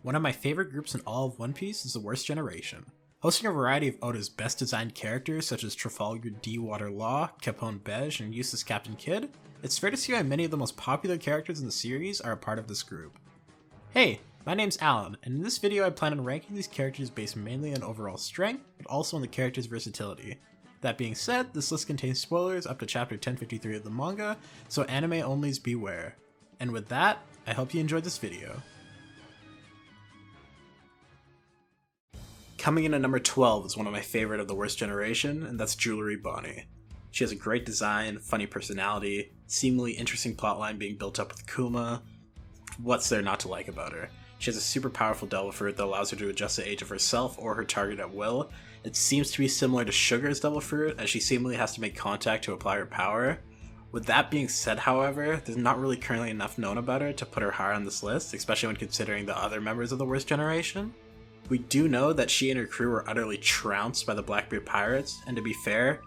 One of my favorite groups in all of One Piece is the Worst Generation. Hosting a variety of Oda's best designed characters such as Trafalgar D-Water Law, Capone Bege, and Useless Captain Kidd, it's fair to see why many of the most popular characters in the series are a part of this group. Hey, my name's Alan, and in this video I plan on ranking these characters based mainly on overall strength, but also on the character's versatility. That being said, this list contains spoilers up to chapter 1053 of the manga, so anime onlys beware. And with that, I hope you enjoyed this video. Coming in at number 12 is one of my favorite of the Worst Generation, and that's Jewelry Bonnie. She has a great design, funny personality, seemingly interesting plotline being built up with Kuma. What's there not to like about her? She has a super powerful devil fruit that allows her to adjust the age of herself or her target at will. It seems to be similar to Sugar's devil fruit, as she seemingly has to make contact to apply her power. With that being said, however, there's not really currently enough known about her to put her higher on this list, especially when considering the other members of the Worst Generation. We do know that she and her crew were utterly trounced by the Blackbeard pirates, and to be fair,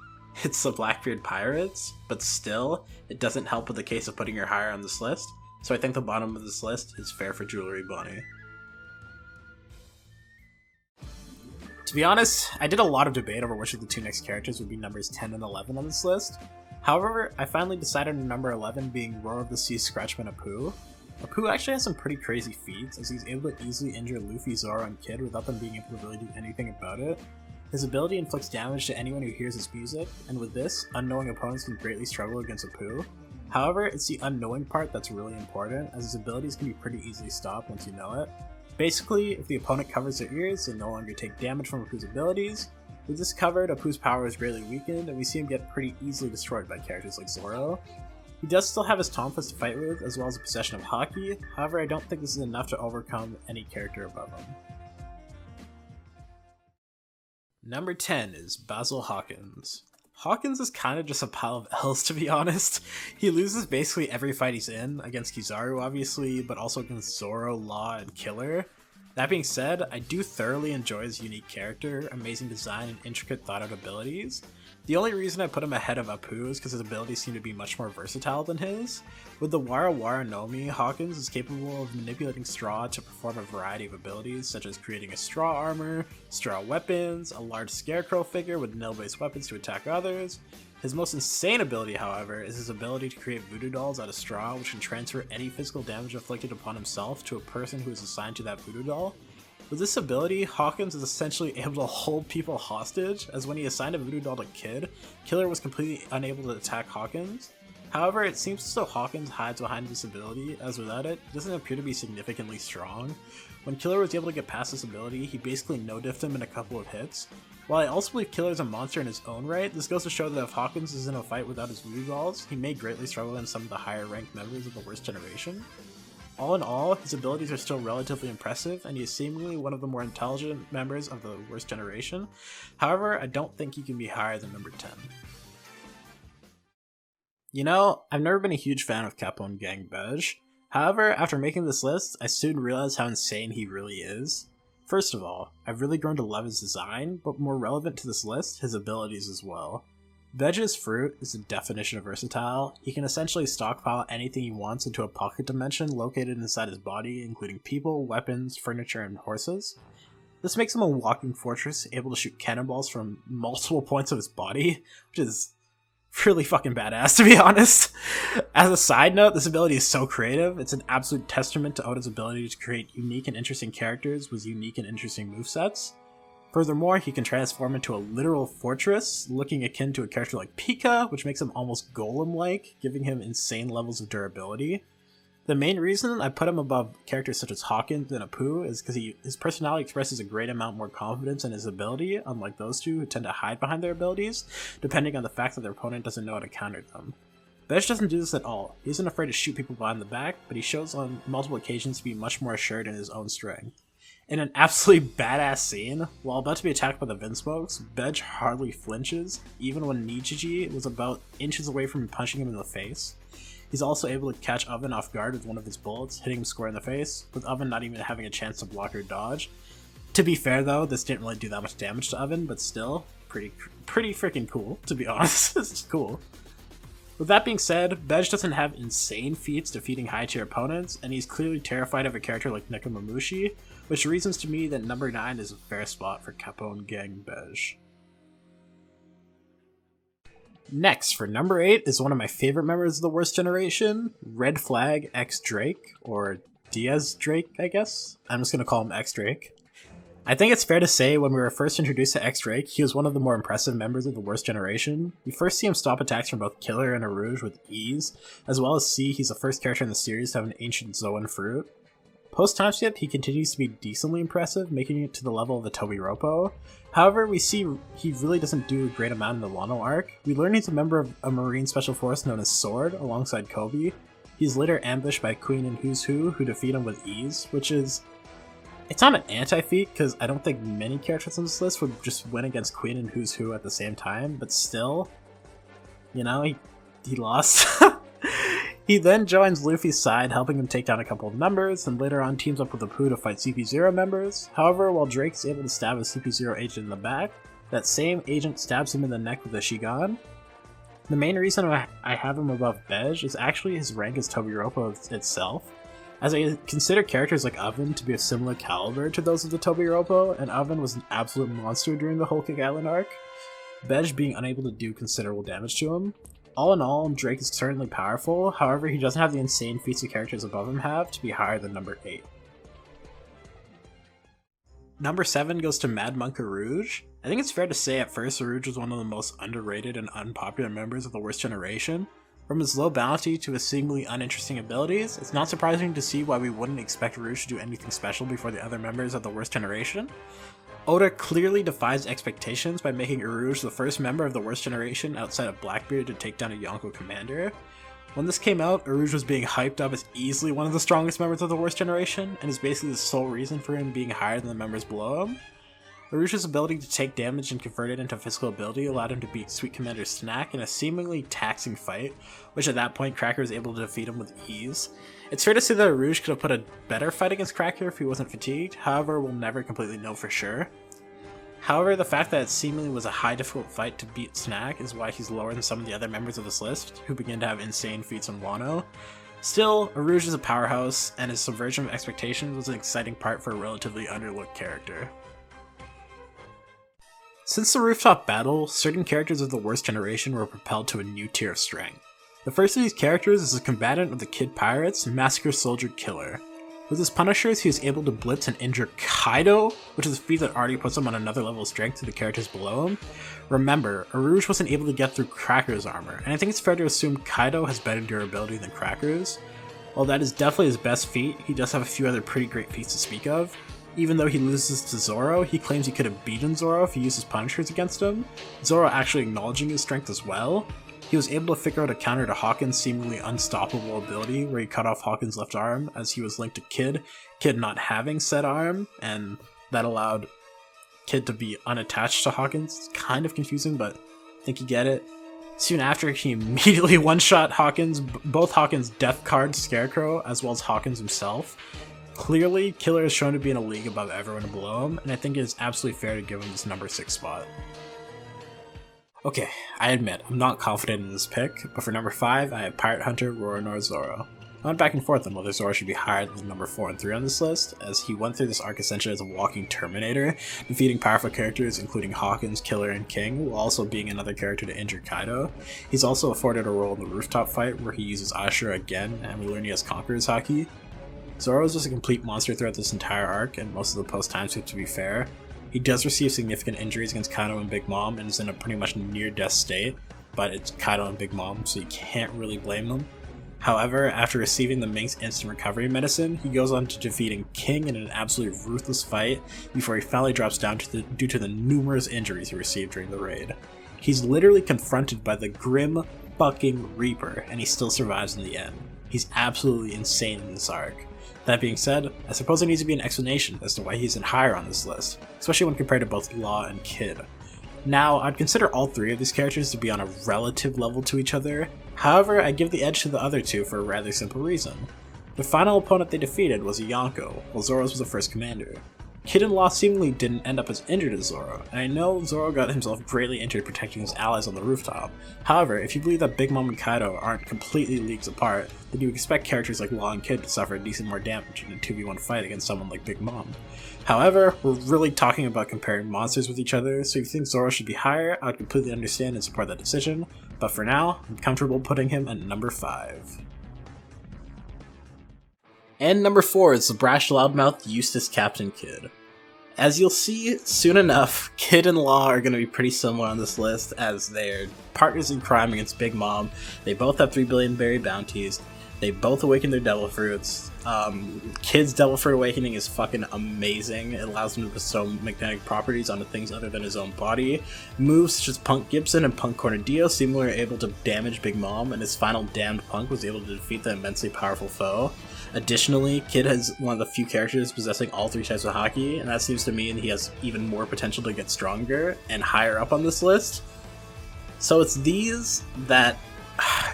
it's the Blackbeard pirates, but still, it doesn't help with the case of putting her higher on this list, so I think the bottom of this list is fair for Jewelry Bonnie. To be honest, I did a lot of debate over which of the two next characters would be numbers 10 and 11 on this list. However, I finally decided on number 11 being Roar of the Sea Scratchman Apu. Apu actually has some pretty crazy feats, as he's able to easily injure Luffy, Zoro, and Kid without them being able to really do anything about it. His ability inflicts damage to anyone who hears his music, and with this, unknowing opponents can greatly struggle against Apu. However, it's the unknowing part that's really important, as his abilities can be pretty easily stopped once you know it. Basically, if the opponent covers their ears, they no longer take damage from Apu's abilities. With this covered, Apu's power is greatly weakened, and we see him get pretty easily destroyed by characters like Zoro. He does still have his Tonfas to fight with, as well as a possession of Haki, however I don't think this is enough to overcome any character above him. Number 10 is Basil Hawkins. Hawkins is kinda just a pile of L's, to be honest. He loses basically every fight he's in, against Kizaru obviously, but also against Zoro, Law, and Killer. That being said, I do thoroughly enjoy his unique character, amazing design, and intricate thought-out abilities. The only reason I put him ahead of Apu is because his abilities seem to be much more versatile than his. With the Wara Wara Nomi, Hawkins is capable of manipulating straw to perform a variety of abilities, such as creating a straw armor, straw weapons, a large scarecrow figure with nil-based weapons to attack others. His most insane ability, however, is his ability to create voodoo dolls out of straw, which can transfer any physical damage inflicted upon himself to a person who is assigned to that voodoo doll. With this ability, Hawkins is essentially able to hold people hostage, as when he assigned a voodoo doll to Kid, Killer was completely unable to attack Hawkins. However, it seems as though Hawkins hides behind this ability, as without it, he doesn't appear to be significantly strong. When Killer was able to get past this ability, he basically no-diffed him in a couple of hits. While I also believe Killer is a monster in his own right, this goes to show that if Hawkins is in a fight without his voodoo dolls, he may greatly struggle against some of the higher ranked members of the Worst Generation. All in all, his abilities are still relatively impressive, and he is seemingly one of the more intelligent members of the Worst Generation. However, I don't think he can be higher than number 10. You know, I've never been a huge fan of Capone Gang Bege. However, after making this list, I soon realized how insane he really is. First of all, I've really grown to love his design, but more relevant to this list, his abilities as well. Bege's fruit is the definition of versatile. He can essentially stockpile anything he wants into a pocket dimension located inside his body, including people, weapons, furniture, and horses. This makes him a walking fortress, able to shoot cannonballs from multiple points of his body, which is really fucking badass, to be honest. As a side note, this ability is so creative. It's an absolute testament to Oda's ability to create unique and interesting characters with unique and interesting movesets. Furthermore, he can transform into a literal fortress, looking akin to a character like Pika, which makes him almost golem-like, giving him insane levels of durability. The main reason I put him above characters such as Hawkins and Apu is because his personality expresses a great amount more confidence in his ability, unlike those two who tend to hide behind their abilities, depending on the fact that their opponent doesn't know how to counter them. Bege doesn't do this at all. He isn't afraid to shoot people behind the back, but he shows on multiple occasions to be much more assured in his own strength. In an absolutely badass scene, while about to be attacked by the Vinsmokes, Bege hardly flinches, even when Nichiji was about inches away from punching him in the face. He's also able to catch Oven off guard with one of his bullets, hitting him square in the face, with Oven not even having a chance to block or dodge. To be fair though, this didn't really do that much damage to Oven, but still, pretty freaking cool, to be honest. It's cool. With that being said, Veg doesn't have insane feats defeating high tier opponents, and he's clearly terrified of a character like Nekomamushi, which reasons to me that number 9 is a fair spot for Capone Gang Veg. Next, for number 8 is one of my favorite members of the Worst Generation, Red Flag X Drake, or Diaz Drake, I guess? I'm just going to call him X Drake. I think it's fair to say when we were first introduced to X Drake, he was one of the more impressive members of the Worst Generation. We first see him stop attacks from both Killer and Rouge with ease, as well as see he's the first character in the series to have an ancient Zoan fruit. Post time skip, he continues to be decently impressive, making it to the level of the Tobiropo. However, we see he really doesn't do a great amount in the Wano arc. We learn he's a member of a marine special force known as Sword, alongside Kobe. He's later ambushed by Queen and Who's Who defeat him with ease, which is... It's not an anti-feat, because I don't think many characters on this list would just win against Queen and Who's Who at the same time, but still, you know, he lost. He then joins Luffy's side, helping him take down a couple of members, and later on teams up with the Pooh to fight CP0 members. However, while Drake is able to stab a CP0 agent in the back, that same agent stabs him in the neck with a Shigan. The main reason I have him above Veg is actually his rank as Tobiropo itself, as I consider characters like Oven to be of similar caliber to those of the Tobiropo, and Oven was an absolute monster during the Whole Cake Island arc, Veg being unable to do considerable damage to him. All in all, Drake is certainly powerful, however he doesn't have the insane feats the characters above him have to be higher than number 8. Number 7 goes to Mad Monkey Rouge. I think it's fair to say at first Rouge was one of the most underrated and unpopular members of the Worst Generation. From his low bounty to his seemingly uninteresting abilities, it's not surprising to see why we wouldn't expect Rouge to do anything special before the other members of the Worst Generation. Oda clearly defies expectations by making Rouge the first member of the Worst Generation outside of Blackbeard to take down a Yonko commander. When this came out, Rouge was being hyped up as easily one of the strongest members of the Worst Generation, and is basically the sole reason for him being higher than the members below him. Rouge's ability to take damage and convert it into physical ability allowed him to beat Sweet Commander Snack in a seemingly taxing fight, which at that point Cracker was able to defeat him with ease. It's fair to say that Rouge could have put a better fight against Cracker if he wasn't fatigued, however we'll never completely know for sure. However, the fact that it seemingly was a high difficult fight to beat Snack is why he's lower than some of the other members of this list, who begin to have insane feats on Wano. Still, Rouge is a powerhouse, and his subversion of expectations was an exciting part for a relatively underlooked character. Since the rooftop battle, certain characters of the Worst Generation were propelled to a new tier of strength. The first of these characters is a combatant of the Kid Pirates, Massacre Soldier Killer. With his Punishers, he was able to blitz and injure Kaido, which is a feat that already puts him on another level of strength to the characters below him. Remember, Rouge wasn't able to get through Cracker's armor, and I think it's fair to assume Kaido has better durability than Cracker's. While that is definitely his best feat, he does have a few other pretty great feats to speak of. Even though he loses to Zoro, he claims he could have beaten Zoro if he used his Punishers against him, Zoro actually acknowledging his strength as well. He was able to figure out a counter to Hawkins' seemingly unstoppable ability where he cut off Hawkins' left arm as he was linked to Kid not having said arm, and that allowed Kid to be unattached to Hawkins. It's kind of confusing, but I think you get it. Soon after, he immediately one-shot Hawkins, both Hawkins' Death Card Scarecrow as well as Hawkins himself. Clearly, Killer is shown to be in a league above everyone below him, and I think it is absolutely fair to give him this number 6 spot. Okay, I admit, I'm not confident in this pick, but for number 5, I have Pirate Hunter Roronoa Zoro. I went back and forth on whether Zoro should be higher than number 4 and 3 on this list, as he went through this arc essentially as a walking Terminator, defeating powerful characters including Hawkins, Killer, and King, while also being another character to injure Kaido. He's also afforded a role in the rooftop fight where he uses Ashura again, and we learn he has Conqueror's Haki. Zoro is just a complete monster throughout this entire arc, and most of the post-time skip to be fair. He does receive significant injuries against Kaido and Big Mom, and is in a pretty much near-death state, but it's Kaido and Big Mom, so you can't really blame him. However, after receiving the Mink's instant recovery medicine, he goes on to defeating King in an absolutely ruthless fight before he finally drops down due to the numerous injuries he received during the raid. He's literally confronted by the grim fucking Reaper, and he still survives in the end. He's absolutely insane in this arc. That being said, I suppose there needs to be an explanation as to why he isn't higher on this list, especially when compared to both Law and Kid. Now, I'd consider all 3 of these characters to be on a relative level to each other, however, I give the edge to the other 2 for a rather simple reason. The final opponent they defeated was a Yonko, while Zoro's was the first commander. Kid and Law seemingly didn't end up as injured as Zoro, and I know Zoro got himself greatly injured protecting his allies on the rooftop. However, if you believe that Big Mom and Kaido aren't completely leagues apart, then you expect characters like Law and Kid to suffer a decent more damage in a 2v1 fight against someone like Big Mom. However, we're really talking about comparing monsters with each other, so if you think Zoro should be higher, I would completely understand and support that decision, but for now, I'm comfortable putting him at number 5. And number 4 is the brash loudmouth Eustace Captain Kidd. As you'll see soon enough, Kid and Law are going to be pretty similar on this list as they're partners in crime against Big Mom. They both have 3 billion berry bounties. They both awaken their devil fruits. Kid's devil fruit awakening is fucking amazing. It allows him to bestow magnetic properties onto things other than his own body. Moves such as Punk Gibson and Punk Cornadillo seemingly are able to damage Big Mom, and his final damned Punk was able to defeat the immensely powerful foe. Additionally, Kid has one of the few characters possessing all 3 types of Haki, and that seems to mean he has even more potential to get stronger and higher up on this list. So it's these that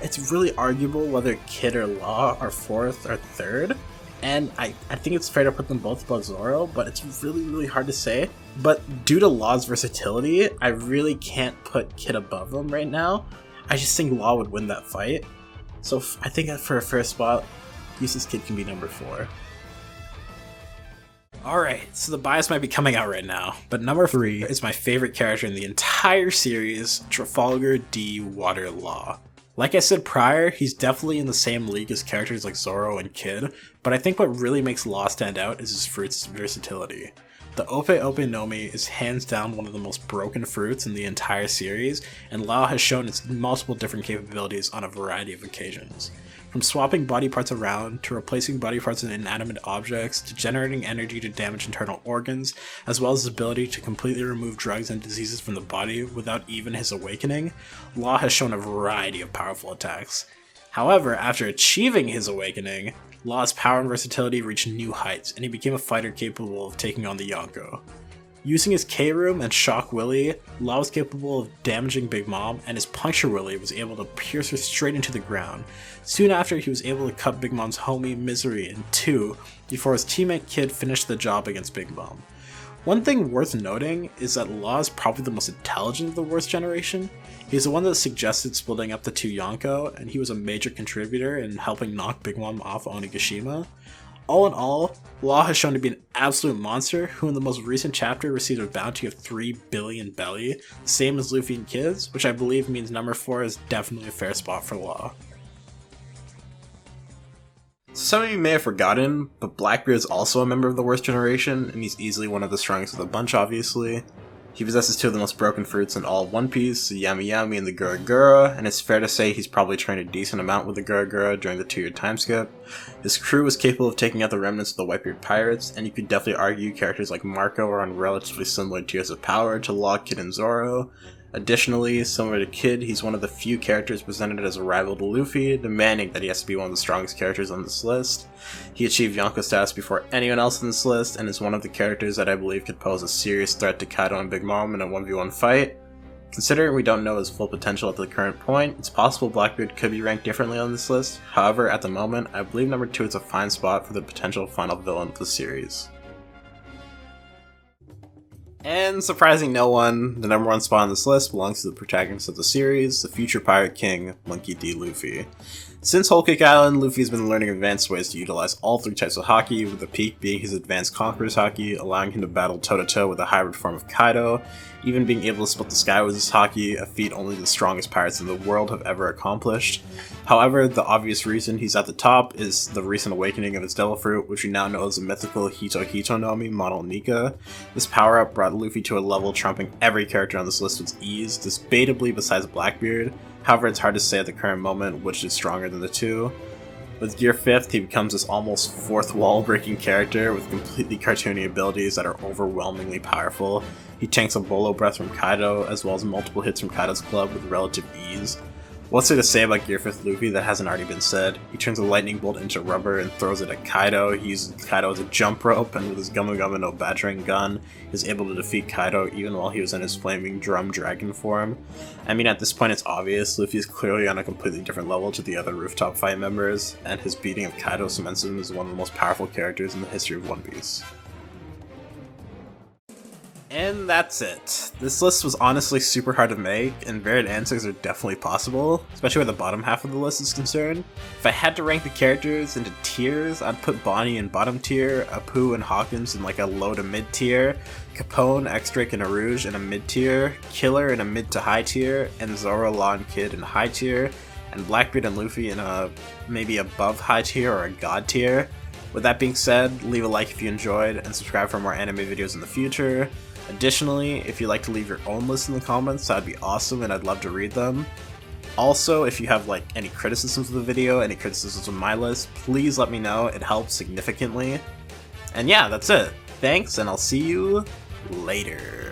it's really arguable whether Kid or Law are 4th or 3rd, and I think it's fair to put them both above Zoro, but it's really hard to say. But due to Law's versatility, I really can't put Kid above him right now. I just think Law would win that fight. So I think for a fair spot, Eustace Kid can be number 4. Alright, so the bias might be coming out right now, but number 3 is my favorite character in the entire series, Trafalgar D. Water Law. Like I said prior, he's definitely in the same league as characters like Zoro and Kid, but I think what really makes Law stand out is his fruit's versatility. The Ope Ope Nomi is hands down one of the most broken fruits in the entire series, and Law has shown its multiple different capabilities on a variety of occasions. From swapping body parts around, to replacing body parts in inanimate objects, to generating energy to damage internal organs, as well as his ability to completely remove drugs and diseases from the body without even his awakening, Law has shown a variety of powerful attacks. However, after achieving his awakening, Law's power and versatility reached new heights, and he became a fighter capable of taking on the Yonko. Using his K-Room and Shock Willy, Law was capable of damaging Big Mom, and his Puncture Willy was able to pierce her straight into the ground. Soon after, he was able to cut Big Mom's homie Misery in 2 before his teammate Kid finished the job against Big Mom. One thing worth noting is that Law is probably the most intelligent of the worst generation. He's the one that suggested splitting up the 2 Yonko, and he was a major contributor in helping knock Big Mom off Onigashima. All in all, Law has shown to be an absolute monster who in the most recent chapter received a bounty of 3 billion belly, same as Luffy and Kids, which I believe means number 4 is definitely a fair spot for Law. Some of you may have forgotten, but Blackbeard is also a member of the worst generation, and he's easily one of the strongest of the bunch obviously. He possesses 2 of the most broken fruits in all of One Piece, the Yami Yami and the Gura Gura, and it's fair to say he's probably trained a decent amount with the Gura Gura during the 2-year time skip. His crew was capable of taking out the remnants of the Whitebeard pirates, and you could definitely argue characters like Marco are on relatively similar tiers of power to Law, Kid, and Zoro. Additionally, similar to Kid, he's one of the few characters presented as a rival to Luffy, demanding that he has to be one of the strongest characters on this list. He achieved Yonko status before anyone else on this list, and is one of the characters that I believe could pose a serious threat to Kaido and Big Mom in a 1v1 fight. Considering we don't know his full potential at the current point, it's possible Blackbeard could be ranked differently on this list. However, at the moment, I believe number 2 is a fine spot for the potential final villain of the series. And surprising no one, the number 1 spot on this list belongs to the protagonist of the series, the future Pirate King, Monkey D. Luffy. Since Whole Cake Island, Luffy has been learning advanced ways to utilize all 3 types of Haki, with the peak being his advanced Conqueror's Haki, allowing him to battle toe-to-toe with a hybrid form of Kaido, even being able to split the sky with his Haki, a feat only the strongest pirates in the world have ever accomplished. However, the obvious reason he's at the top is the recent awakening of his Devil Fruit, which we now know as the mythical Hito Hito Nomi Model Nika. This power-up brought Luffy to a level trumping every character on this list with ease, debatably besides Blackbeard. However, it's hard to say at the current moment which is stronger than the 2. With Gear 5th, he becomes this almost 4th wall breaking character with completely cartoony abilities that are overwhelmingly powerful. He tanks a Bolo Breath from Kaido, as well as multiple hits from Kaido's club with relative ease. What's there to say about Gear 5th Luffy that hasn't already been said? He turns a lightning bolt into rubber and throws it at Kaido. He uses Kaido as a jump rope, and with his Gumma Gumma no Battering gun, is able to defeat Kaido even while he was in his flaming drum dragon form. I mean, at this point it's obvious, Luffy is clearly on a completely different level to the other rooftop fight members, and his beating of Kaido cements him as one of the most powerful characters in the history of One Piece. And that's it. This list was honestly super hard to make, and varied answers are definitely possible, especially where the bottom half of the list is concerned. If I had to rank the characters into tiers, I'd put Bonnie in bottom tier, Apu and Hawkins in like a low to mid tier, Capone, X-Drake, and Rouge in a mid tier, Killer in a mid to high tier, and Zoro, Law, and Kid in a high tier, and Blackbeard and Luffy in a maybe above high tier or a god tier. With that being said, leave a like if you enjoyed, and subscribe for more anime videos in the future. Additionally, if you'd like to leave your own list in the comments, that'd be awesome and I'd love to read them. Also, if you have like any criticisms of the video, any criticisms of my list, please let me know, it helps significantly. And yeah, that's it. Thanks, and I'll see you later.